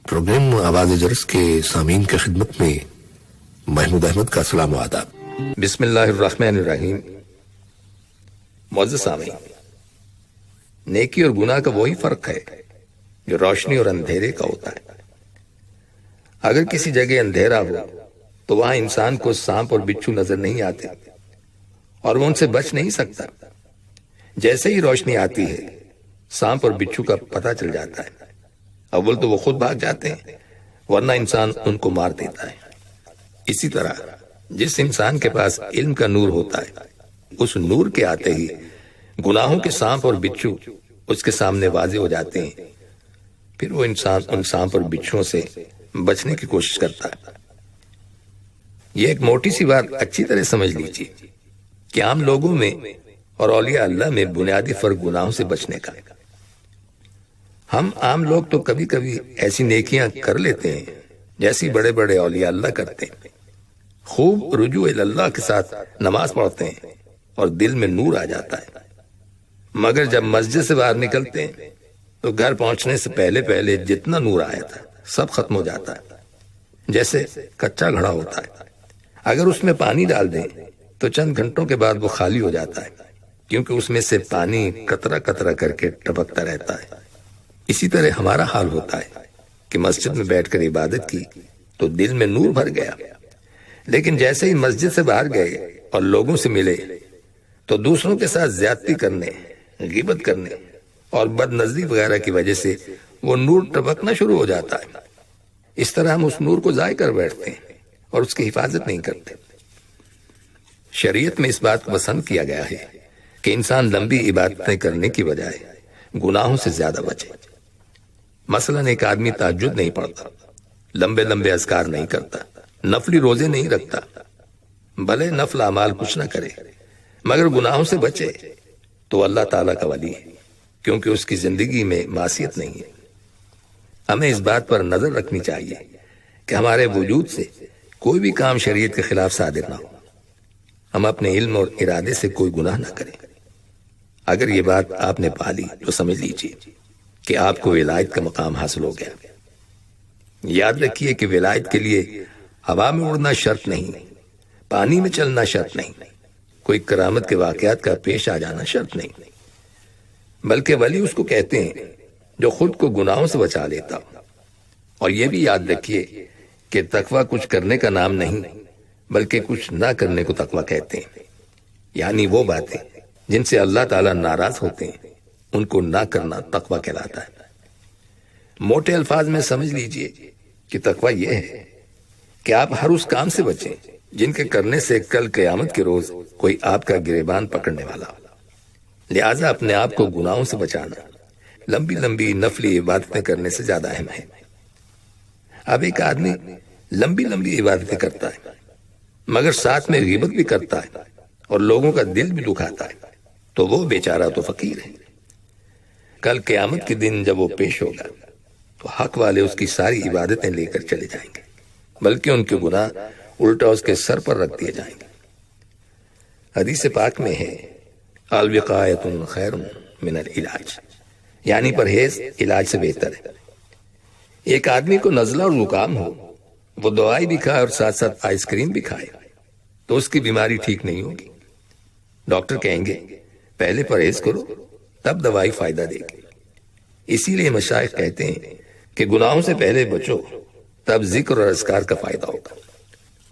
Programme آواز جرس کے سامعین کی خدمت میں محمود احمد کا سلام و آداب۔ بسم اللہ الرحمن الرحیم۔ معزز سامعین، نیکی اور گناہ کا وہی فرق ہے جو روشنی اور اندھیرے کا ہوتا ہے۔ اگر کسی جگہ اندھیرا ہو تو وہاں انسان کو سانپ اور بچھو نظر نہیں آتے اور وہ ان سے بچ نہیں سکتا۔ جیسے ہی روشنی آتی ہے سانپ اور بچھو کا پتہ چل جاتا ہے۔ اول تو وہ خود بھاگ جاتے ہیں، ورنہ انسان ان کو مار دیتا ہے۔ اسی طرح جس انسان کے پاس علم کا نور ہوتا ہے، اس نور کے آتے ہی گناہوں کے سانپ اور بچھو اس کے سامنے واضح ہو جاتے ہیں۔ پھر وہ انسان ان سانپ اور بچھوؤں سے بچنے کی کوشش کرتا ہے۔ یہ ایک موٹی سی بات اچھی طرح سمجھ لیجیے کہ عام لوگوں میں اور اولیاء اللہ میں بنیادی فرق گناہوں سے بچنے کا۔ ہم عام لوگ تو کبھی کبھی ایسی نیکیاں کر لیتے ہیں جیسی بڑے بڑے اولیاء اللہ کرتے ہیں، خوب رجوع اللہ کے ساتھ نماز پڑھتے ہیں اور دل میں نور آ جاتا ہے، مگر جب مسجد سے باہر نکلتے ہیں تو گھر پہنچنے سے پہلے پہلے جتنا نور آیا تھا سب ختم ہو جاتا ہے، جیسے کچا گھڑا ہوتا ہے۔ اگر اس میں پانی ڈال دیں تو چند گھنٹوں کے بعد وہ خالی ہو جاتا ہے، کیونکہ اس میں سے پانی قطرہ قطرہ کر کے ٹپکتا رہتا ہے۔ اسی طرح ہمارا حال ہوتا ہے کہ مسجد میں بیٹھ کر عبادت کی تو دل میں نور بھر گیا، لیکن جیسے ہی مسجد سے باہر گئے اور لوگوں سے ملے تو دوسروں کے ساتھ زیادتی کرنے، غیبت کرنے اور بد نظری وغیرہ کی وجہ سے وہ نور ٹپکنا شروع ہو جاتا ہے۔ اس طرح ہم اس نور کو ضائع کر بیٹھتے ہیں اور اس کی حفاظت نہیں کرتے۔ شریعت میں اس بات کو پسند کیا گیا ہے کہ انسان لمبی عبادتیں کرنے کی بجائے گناہوں سے زیادہ بچے۔ مثلا ایک آدمی تہجد نہیں پڑھتا، لمبے لمبے اذکار نہیں کرتا، نفلی روزے نہیں رکھتا، بھلے نفل اعمال کچھ نہ کرے، مگر گناہوں سے بچے تو اللہ تعالیٰ کا ولی ہے، کیونکہ اس کی زندگی میں معصیت نہیں ہے۔ ہمیں اس بات پر نظر رکھنی چاہیے کہ ہمارے وجود سے کوئی بھی کام شریعت کے خلاف صادر نہ ہو، ہم اپنے علم اور ارادے سے کوئی گناہ نہ کریں۔ اگر یہ بات آپ نے پا لی تو سمجھ لیجیے کہ آپ کو ولایت کا مقام حاصل ہو گیا۔ یاد رکھیے کہ ولایت کے لیے ہوا میں اڑنا شرط نہیں، پانی میں چلنا شرط نہیں، کوئی کرامت کے واقعات کا پیش آ جانا شرط نہیں، بلکہ ولی اس کو کہتے ہیں جو خود کو گناہوں سے بچا لیتا ہو۔ اور یہ بھی یاد رکھیے کہ تقویٰ کچھ کرنے کا نام نہیں، بلکہ کچھ نہ کرنے کو تقویٰ کہتے ہیں، یعنی وہ باتیں جن سے اللہ تعالیٰ ناراض ہوتے ہیں ان کو نہ کرنا تقویٰ کہلاتا ہے۔ موٹے الفاظ میں سمجھ لیجئے کہ تقویٰ یہ ہے کہ آپ ہر اس کام سے بچیں جن کے کرنے سے کل قیامت کے روز کوئی آپ کا گریبان پکڑنے والا ہو۔ لہٰذا اپنے آپ کو گناہوں سے بچانا لمبی لمبی نفلی عبادتیں کرنے سے زیادہ اہم ہے۔ اب ایک آدمی لمبی لمبی عبادتیں کرتا ہے مگر ساتھ میں غیبت بھی کرتا ہے اور لوگوں کا دل بھی دکھاتا ہے تو وہ بیچارہ تو فقیر ہے۔ کل قیامت کے دن جب وہ پیش ہوگا تو حق والے اس کی ساری عبادتیں لے کر چلے جائیں گے، بلکہ ان کے گناہ الٹا اس کے سر پر رکھ دیے جائیں گے۔ حدیث پاک میں ہے الوقایۃ خیر من العلاج، یعنی پرہیز علاج سے بہتر ہے۔ ایک آدمی کو نزلہ اور زکام ہو، وہ دوائی بھی کھائے اور ساتھ ساتھ آئس کریم بھی کھائے تو اس کی بیماری ٹھیک نہیں ہوگی۔ ڈاکٹر کہیں گے پہلے پرہیز کرو تب دوائی فائدہ دے گی۔ اسی لیے مشائخ کہتے ہیں کہ گناہوں سے پہلے بچو تب ذکر اور اذکار کا فائدہ ہوگا۔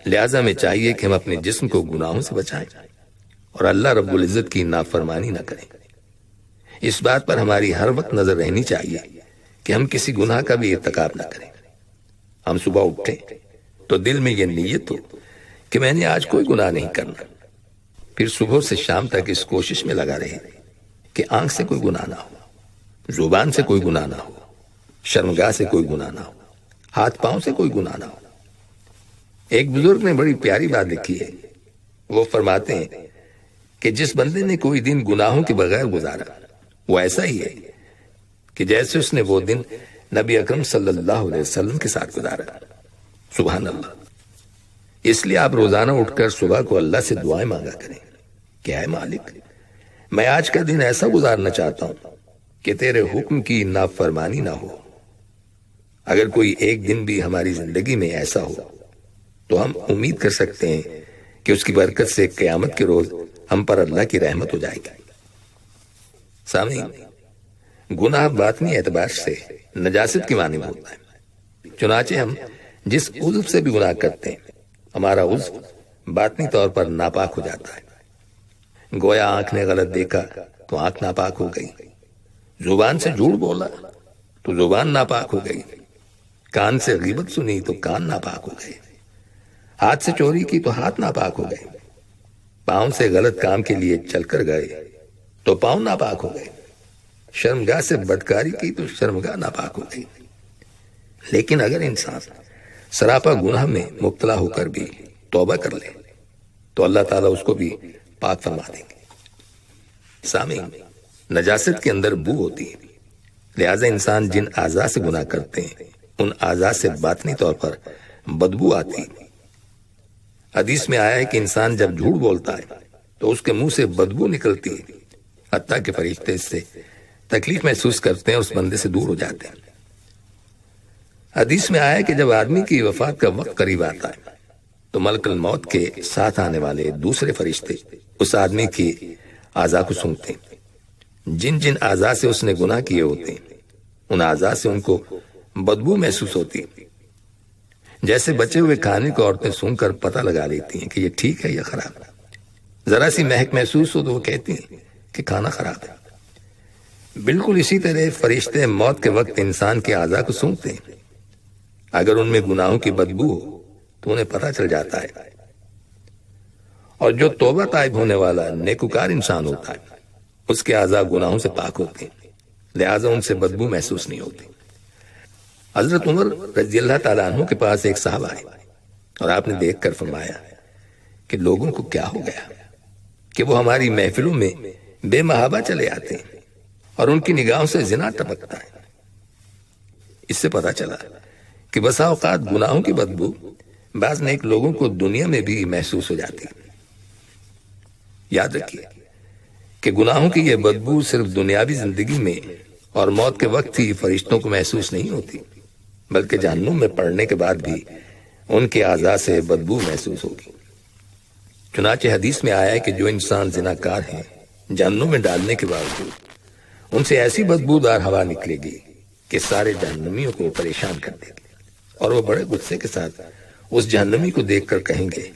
لہٰذا ہمیں چاہیے کہ ہم اپنے جسم کو گناہوں سے بچائیں اور اللہ رب العزت کی نافرمانی نہ کریں۔ اس بات پر ہماری ہر وقت نظر رہنی چاہیے کہ ہم کسی گناہ کا بھی ارتکاب نہ کریں۔ ہم صبح اٹھیں تو دل میں یہ نیت ہو کہ میں نے آج کوئی گناہ نہیں کرنا، پھر صبح سے شام تک اس کوشش میں لگا رہے کہ آنکھ سے کوئی گناہ نہ ہو، زبان سے کوئی گناہ نہ ہو، شرمگاہ سے کوئی گناہ نہ ہو، ہاتھ پاؤں سے کوئی گناہ نہ ہو۔ ایک بزرگ نے بڑی پیاری بات لکھی ہے، وہ فرماتے ہیں کہ جس بندے نے کوئی دن گناہوں کے بغیر گزارا وہ ایسا ہی ہے کہ جیسے اس نے وہ دن نبی اکرم صلی اللہ علیہ وسلم کے ساتھ گزارا۔ سبحان اللہ۔ اس لیے آپ روزانہ اٹھ کر صبح کو اللہ سے دعائیں مانگا کریں کہ اے مالک، میں آج کا دن ایسا گزارنا چاہتا ہوں کہ تیرے حکم کی نافرمانی نہ ہو اگر کوئی ایک دن بھی ہماری زندگی میں ایسا ہو تو ہم امید کر سکتے ہیں کہ اس کی برکت سے قیامت کے روز ہم پر اللہ کی رحمت ہو جائے گی۔ سامعین، گناہ باطنی اعتبار سے نجاست کی مانند ہوتا ہے۔ چنانچہ ہم جس عضو سے بھی گناہ کرتے ہیں، ہمارا عضو باطنی طور پر ناپاک ہو جاتا ہے۔ گویا آنکھ نے غلط دیکھا تو آنکھ ناپاک ہو گئی، زبان سے جھوٹ بولا تو زبان ناپاک ہو گئی، کان سے غیبت سنی تو کان ناپاک ہو گئے، ہاتھ سے چوری کی تو ہاتھ ناپاک ہو گئے، پاؤں سے غلط کام کے لیے چل کر گئے تو پاؤں ناپاک ہو گئے، شرمگاہ سے بدکاری کی تو شرمگاہ ناپاک ہو گئی۔ لیکن اگر انسان سراپا گناہ میں مبتلا ہو کر بھی توبہ کر لے تو اللہ تعالیٰ اس کو بھی پاک فرما دیں گے۔ سامعین، نجاست کے اندر بو ہوتی ہے، لہذا انسان جن اعضاء سے گناہ کرتے ہیں ان اعضاء سے باطنی طور پر بدبو آتی ہے۔ حدیث میں آیا ہے کہ انسان جب جھوٹ بولتا ہے تو اس کے منہ سے بدبو نکلتی ہے، حتیٰ کہ فرشتے اس سے تکلیف محسوس کرتے ہیں اور اس بندے سے دور ہو جاتے ہیں۔ حدیث میں آیا ہے کہ جب آدمی کی وفات کا وقت قریب آتا ہے تو ملک الموت کے ساتھ آنے والے دوسرے فرشتے اس آدمی کی اعضاء کو سونگتے ہیں۔ جن جن اعضاء سے اس نے گناہ کیے ہوتے ہیں ان اعضاء سے ان کو بدبو محسوس ہوتی ہے، جیسے بچے ہوئے کھانے کو عورتیں سونگ کر پتہ لگا لیتی ہیں کہ یہ ٹھیک ہے یا خراب ہے۔ ذرا سی مہک محسوس ہو تو وہ کہتی ہیں کہ کھانا خراب ہے۔ بالکل اسی طرح فرشتے موت کے وقت انسان کے اعضاء کو سونگتے ہیں، اگر ان میں گناہوں کی بدبو ہو تو انہیں پتہ چل جاتا ہے، اور جو توبہ طائب ہونے والا نیکوکار انسان ہوتا ہے اس کے اعضاء گناہوں سے پاک ہوتے ہیں، لہٰذا ان سے بدبو محسوس نہیں ہوتی۔ حضرت عمر رضی اللہ تعالیٰ عنہ کے پاس ایک صاحب آئے اور آپ نے دیکھ کر فرمایا کہ لوگوں کو کیا ہو گیا کہ وہ ہماری محفلوں میں بے محابہ چلے آتے ہیں اور ان کی نگاہوں سے زنا ٹپکتا ہے۔ اس سے پتہ چلا کہ بسا اوقات گناہوں کی بدبو بعض نیک لوگوں کو دنیا میں بھی محسوس ہو جاتی ہے۔ یاد رکھیے کہ گناہوں کی یہ بدبو صرف دنیاوی زندگی میں اور موت کے وقت ہی فرشتوں کو محسوس نہیں ہوتی، بلکہ جہنم میں پڑنے کے بعد بھی ان کے اعضاء سے بدبو محسوس ہوگی۔ چنانچہ حدیث میں آیا ہے کہ جو انسان زناکار ہیں جہنم میں ڈالنے کے باوجود ان سے ایسی بدبودار ہوا نکلے گی کہ سارے جہنمیوں کو پریشان کر دے گی، اور وہ بڑے غصے کے ساتھ اس جہنمی کو دیکھ کر کہیں گے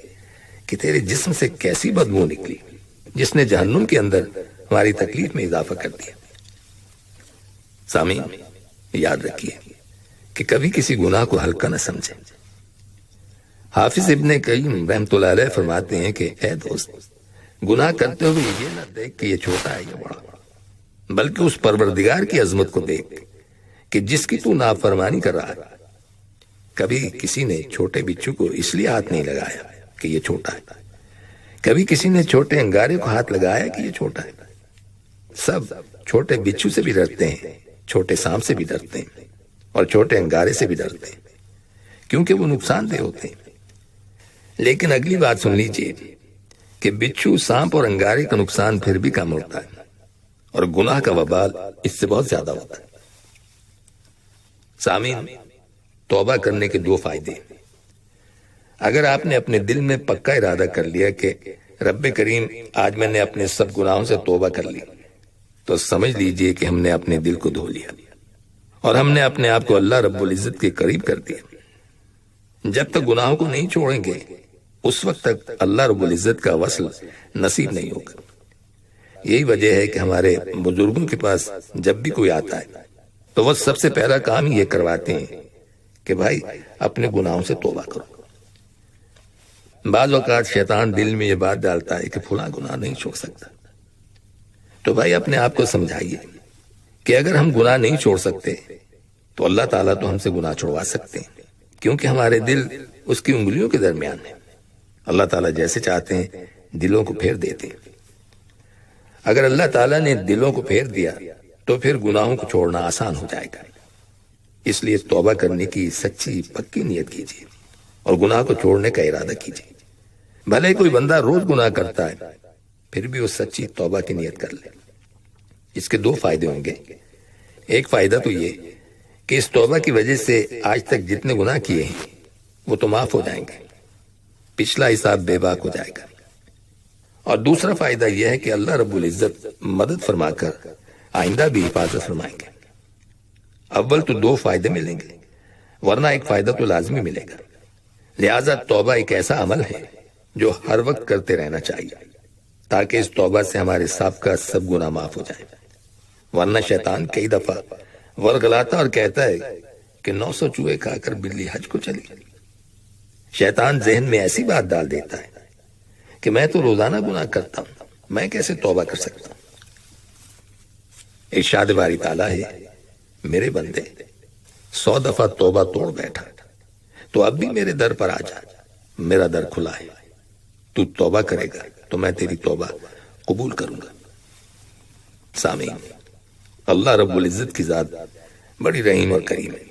کہ تیرے جسم سے کیسی بدبو نکلی جس نے جہنم کے اندر ہماری تکلیف میں اضافہ کر دیا۔ سامعین، یاد رکھیے کہ کبھی کسی گناہ کو ہلکا نہ سمجھیں۔ حافظ ابن قیم رحمۃ اللہ علیہ فرماتے ہیں کہ اے دوست، گناہ کرتے ہوئے یہ نہ دیکھ کہ یہ چھوٹا ہے یا بڑا، بلکہ اس پروردگار کی عظمت کو دیکھ کہ جس کی تو نافرمانی کر رہا ہے۔ کبھی کسی نے چھوٹے بچھو کو اس لیے ہاتھ نہیں لگایا کہ یہ چھوٹا ہے، کبھی کسی نے چھوٹے انگارے کو ہاتھ لگایا کہ یہ چھوٹا ہے۔ سب چھوٹے بچھو سے بھی ڈرتے ہیں، چھوٹے سانپ سے بھی ڈرتے ہیں، اور چھوٹے انگارے سے بھی ڈرتے ہیں، کیونکہ وہ نقصان دہ ہوتے ہیں۔ لیکن اگلی بات سن لیجئے کہ بچھو، سانپ اور انگارے کا نقصان پھر بھی کم ہوتا ہے، اور گناہ کا وبال اس سے بہت زیادہ ہوتا ہے۔ سامعین، توبہ کرنے کے دو فائدے۔ اگر آپ نے اپنے دل میں پکا ارادہ کر لیا کہ رب کریم آج میں نے اپنے سب گناہوں سے توبہ کر لی، تو سمجھ لیجئے کہ ہم نے اپنے دل کو دھو لیا اور ہم نے اپنے آپ کو اللہ رب العزت کے قریب کر دیا۔ جب تک گناہوں کو نہیں چھوڑیں گے اس وقت تک اللہ رب العزت کا وصل نصیب نہیں ہوگا۔ یہی وجہ ہے کہ ہمارے بزرگوں کے پاس جب بھی کوئی آتا ہے تو وہ سب سے پہلا کام یہ کرواتے ہیں کہ بھائی اپنے گناہوں سے توبہ کرو۔ بعض اوقات شیطان دل میں یہ بات ڈالتا ہے کہ فلاں گناہ نہیں چھوڑ سکتا، تو بھائی اپنے آپ کو سمجھائیے کہ اگر ہم گناہ نہیں چھوڑ سکتے تو اللہ تعالیٰ تو ہم سے گناہ چھوڑوا سکتے ہیں، کیونکہ ہمارے دل اس کی انگلیوں کے درمیان ہیں۔ اللہ تعالیٰ جیسے چاہتے ہیں دلوں کو پھیر دیتے ہیں۔ اگر اللہ تعالیٰ نے دلوں کو پھیر دیا تو پھر گناہوں کو چھوڑنا آسان ہو جائے گا۔ اس لیے توبہ کرنے کی سچی پکی نیت کیجیے اور گناہ کو چھوڑنے کا ارادہ کیجیے۔ بھلے کوئی بندہ روز گناہ کرتا ہے پھر بھی وہ سچی توبہ کی نیت کر لے۔ اس کے دو فائدے ہوں گے۔ ایک فائدہ تو یہ کہ اس توبہ کی وجہ سے آج تک جتنے گناہ کیے ہیں وہ تو معاف ہو جائیں گے، پچھلا حساب بے باک ہو جائے گا۔ اور دوسرا فائدہ یہ ہے کہ اللہ رب العزت مدد فرما کر آئندہ بھی حفاظت فرمائیں گے۔ اول تو 2 فائدے ملیں گے، ورنہ ایک فائدہ تو لازمی ملے گا۔ لہذا توبہ ایک ایسا عمل ہے جو ہر وقت کرتے رہنا چاہیے، تاکہ اس توبہ سے ہمارے سابقہ سب گناہ معاف ہو جائیں۔ ورنہ شیطان کئی دفعہ ورغلاتا اور کہتا ہے کہ 900 چوہے کھا کر بلی حج کو چلی۔ شیطان ذہن میں ایسی بات ڈال دیتا ہے کہ میں تو روزانہ گناہ کرتا ہوں، میں کیسے توبہ کر سکتا ہوں؟ ارشاد باری تعالیٰ ہے، میرے بندے 100 دفعہ توبہ توڑ بیٹھا تو اب بھی میرے در پر آ جا، میرا در کھلا ہے، تو توبہ کرے گا تو میں تیری توبہ قبول کروں گا۔ سامعین، اللہ رب العزت کی ذات بڑی رحیم اور کریم ہے۔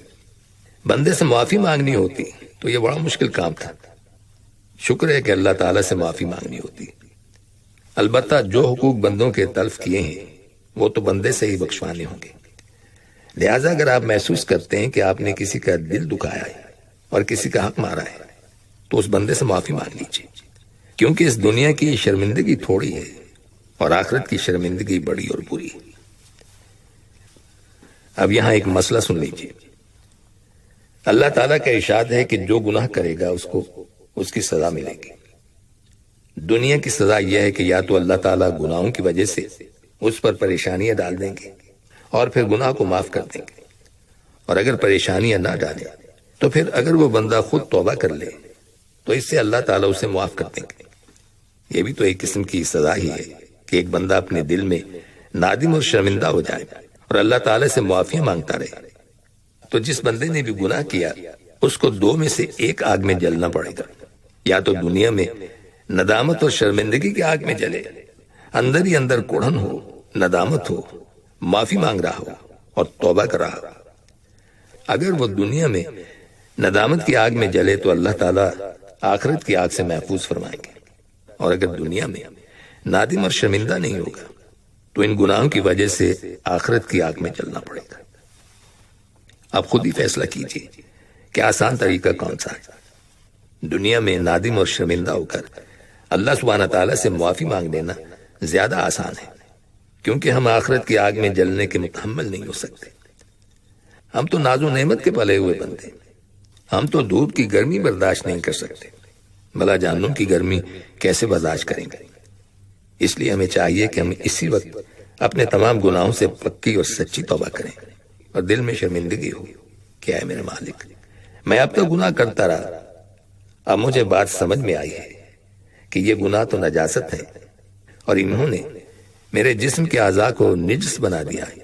بندے سے معافی مانگنی ہوتی تو یہ بڑا مشکل کام تھا، شکر ہے کہ اللہ تعالیٰ سے معافی مانگنی ہوتی۔ البتہ جو حقوق بندوں کے تلف کیے ہیں وہ تو بندے سے ہی بخشوانے ہوں گے۔ لہٰذا اگر آپ محسوس کرتے ہیں کہ آپ نے کسی کا دل دکھایا ہے اور کسی کا حق مارا ہے تو اس بندے سے معافی مانگ لیجیے، کیونکہ اس دنیا کی شرمندگی تھوڑی ہے اور آخرت کی شرمندگی بڑی اور بری ہے۔ اب یہاں ایک مسئلہ سن لیجیے۔ اللہ تعالیٰ کا ارشاد ہے کہ جو گناہ کرے گا اس کو اس کی سزا ملے گی۔ دنیا کی سزا یہ ہے کہ یا تو اللہ تعالیٰ گناہوں کی وجہ سے اس پر پریشانیاں ڈال دیں گے اور پھر گناہ کو معاف کر دیں گے، اور اگر پریشانیاں نہ ڈالیں تو پھر اگر وہ بندہ خود توبہ کر لے تو اس سے اللہ تعالیٰ اسے معاف کر دیں گے۔ یہ بھی تو ایک قسم کی سزا ہی ہے کہ ایک بندہ اپنے دل میں نادم اور شرمندہ ہو جائے اور اللہ تعالیٰ سے معافی مانگتا رہے۔ تو جس بندے نے بھی گناہ کیا اس کو 2 میں سے ایک آگ میں جلنا پڑے گا، یا تو دنیا میں ندامت اور شرمندگی کی آگ میں جلے، اندر ہی اندر کوڑھن ہو، ندامت ہو، معافی مانگ رہا ہو اور توبہ کر رہا ہو۔ اگر وہ دنیا میں ندامت کی آگ میں جلے تو اللہ تعالیٰ آخرت کی آگ سے محفوظ فرمائیں گے، اور اگر دنیا میں نادم اور شرمندہ نہیں ہوگا تو ان گناہوں کی وجہ سے آخرت کی آگ میں جلنا پڑے گا۔ اب خود ہی فیصلہ کیجیے کہ آسان طریقہ کون سا ہے۔ دنیا میں نادم اور شرمندہ ہو کر اللہ سبحانہ تعالیٰ سے معافی مانگ لینا زیادہ آسان ہے، کیونکہ ہم آخرت کی آگ میں جلنے کے متحمل نہیں ہو سکتے۔ ہم تو ناز و نعمت کے پلے ہوئے بندے، ہم تو دھوپ کی گرمی برداشت نہیں کر سکتے، بھلا جہنم کی گرمی کیسے برداشت کریں گے؟ اس لیے ہمیں چاہیے کہ ہم اسی وقت اپنے تمام گناہوں سے پکی اور سچی توبہ کریں، اور دل میں شرمندگی ہو کہ اے میرے مالک، میں اب تک گناہ کرتا رہا، اب مجھے بات سمجھ میں آئی ہے کہ یہ گناہ تو نجاست ہے اور انہوں نے میرے جسم کے اعضاء کو نجس بنا دیا ہے،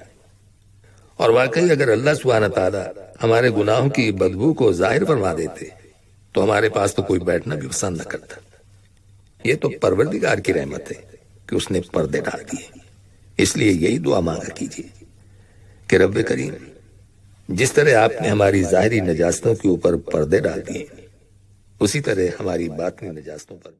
اور واقعی اگر اللہ سبحانہ تعالیٰ ہمارے گناہوں کی بدبو کو ظاہر فرما دیتے تو ہمارے پاس تو کوئی بیٹھنا بھی پسند نہ کرتا۔ یہ تو پروردگار کی رحمت ہے کہ اس نے پردے ڈال دیے، اس لیے یہی دعا مانگا کیجیے کہ رب کریم، جس طرح آپ نے ہماری ظاہری نجاستوں کے اوپر پردے ڈال دیے اسی طرح ہماری باطنی نجاستوں پر